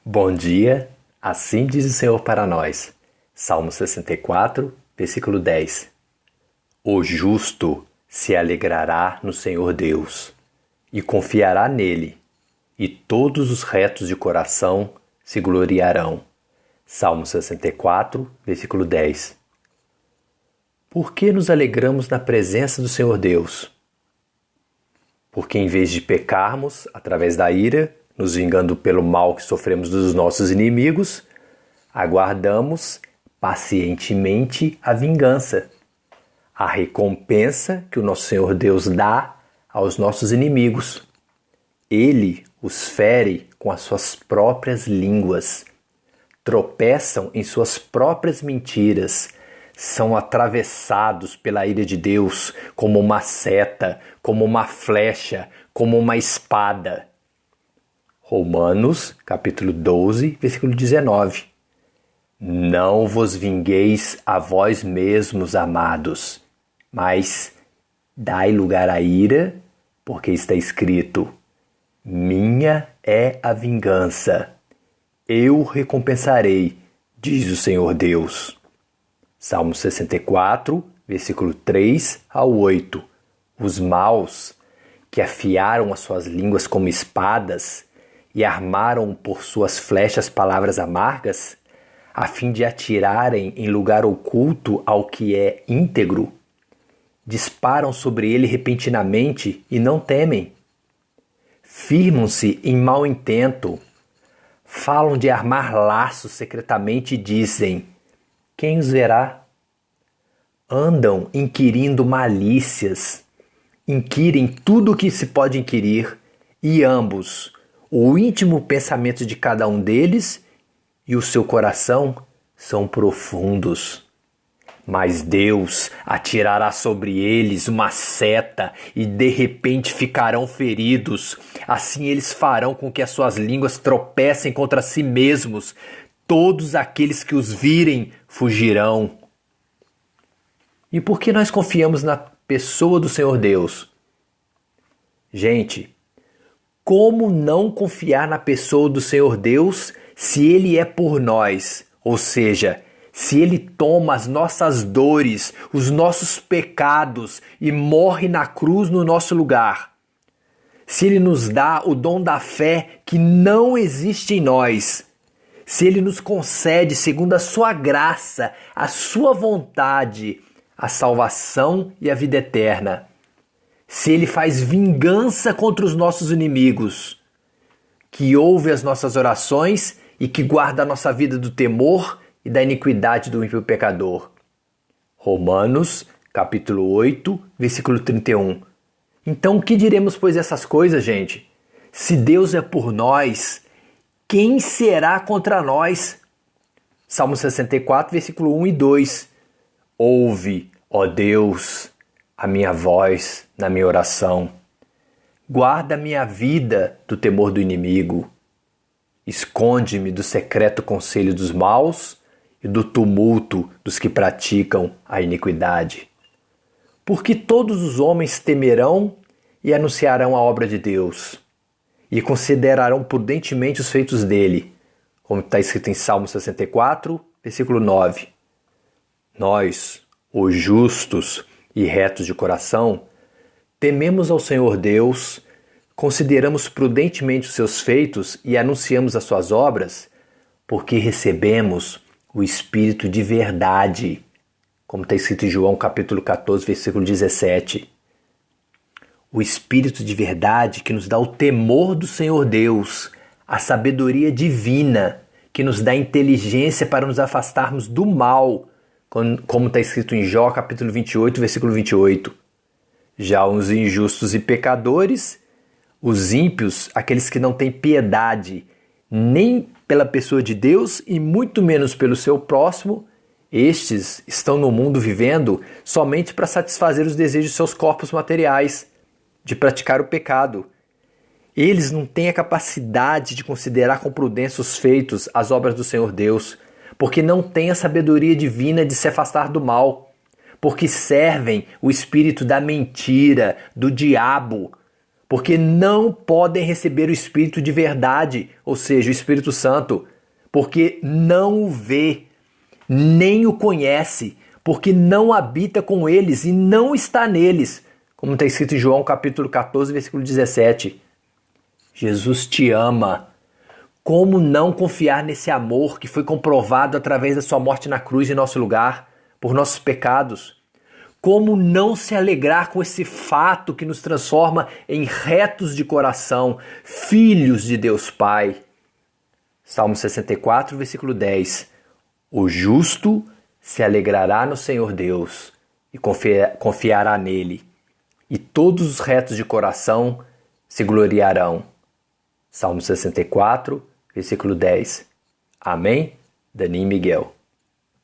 Bom dia, assim diz o Senhor para nós. Salmo 64, versículo 10. O justo se alegrará no Senhor Deus e confiará nele, e todos os retos de coração se gloriarão. Salmo 64, versículo 10. Por que nos alegramos na presença do Senhor Deus? Porque em vez de pecarmos através da ira, nos vingando pelo mal que sofremos dos nossos inimigos, aguardamos pacientemente a vingança, a recompensa que o nosso Senhor Deus dá aos nossos inimigos. Ele os fere com as suas próprias línguas, tropeçam em suas próprias mentiras, são atravessados pela ira de Deus como uma seta, como uma flecha, como uma espada. Romanos, capítulo 12, versículo 19. Não vos vingueis a vós mesmos, amados, mas dai lugar à ira, porque está escrito: minha é a vingança, eu recompensarei, diz o Senhor Deus. Salmo 64, versículo 3 ao 8. Os maus, que afiaram as suas línguas como espadas, e armaram por suas flechas palavras amargas, a fim de atirarem em lugar oculto ao que é íntegro, disparam sobre ele repentinamente e não temem. Firmam-se em mau intento, falam de armar laços secretamente e dizem: quem os verá? Andam inquirindo malícias, inquirem tudo o que se pode inquirir, e ambos, o íntimo pensamento de cada um deles e o seu coração são profundos. Mas Deus atirará sobre eles uma seta e de repente ficarão feridos. Assim eles farão com que as suas línguas tropecem contra si mesmos. Todos aqueles que os virem fugirão. E por que nós confiamos na pessoa do Senhor Deus? Gente, como não confiar na pessoa do Senhor Deus se Ele é por nós? Ou seja, se Ele toma as nossas dores, os nossos pecados e morre na cruz no nosso lugar. Se Ele nos dá o dom da fé que não existe em nós. Se Ele nos concede, segundo a sua graça, a sua vontade, a salvação e a vida eterna. Se Ele faz vingança contra os nossos inimigos, que ouve as nossas orações e que guarda a nossa vida do temor e da iniquidade do ímpio pecador. Romanos, capítulo 8, versículo 31. Então, o que diremos, pois, essas coisas, gente? Se Deus é por nós, quem será contra nós? Salmo 64, versículo 1 e 2. Ouve, ó Deus, a minha voz na minha oração. Guarda a minha vida do temor do inimigo. Esconde-me do secreto conselho dos maus e do tumulto dos que praticam a iniquidade. Porque todos os homens temerão e anunciarão a obra de Deus, e considerarão prudentemente os feitos dele, como está escrito em Salmo 64, versículo 9. Nós, os justos e retos de coração, tememos ao Senhor Deus, consideramos prudentemente os seus feitos e anunciamos as suas obras, porque recebemos o Espírito de verdade, como está escrito em João capítulo 14, versículo 17. O Espírito de verdade que nos dá o temor do Senhor Deus, a sabedoria divina, que nos dá inteligência para nos afastarmos do mal, como está escrito em Jó capítulo 28, versículo 28. Já os injustos e pecadores, os ímpios, aqueles que não têm piedade nem pela pessoa de Deus e muito menos pelo seu próximo, estes estão no mundo vivendo somente para satisfazer os desejos de seus corpos materiais, de praticar o pecado. Eles não têm a capacidade de considerar com prudência os feitos, as obras do Senhor Deus, porque não têm a sabedoria divina de se afastar do mal, porque servem o espírito da mentira, do diabo, porque não podem receber o Espírito de verdade, ou seja, o Espírito Santo, porque não o vê, nem o conhece, porque não habita com eles e não está neles, como está escrito em João capítulo 14, versículo 17. Jesus te ama. Como não confiar nesse amor que foi comprovado através da sua morte na cruz em nosso lugar, por nossos pecados? Como não se alegrar com esse fato que nos transforma em retos de coração, filhos de Deus Pai? Salmo 64, versículo 10. O justo se alegrará no Senhor Deus e confiará nele, e todos os retos de coração se gloriarão. Salmo 64, versículo 10. Amém? Dani Miguel.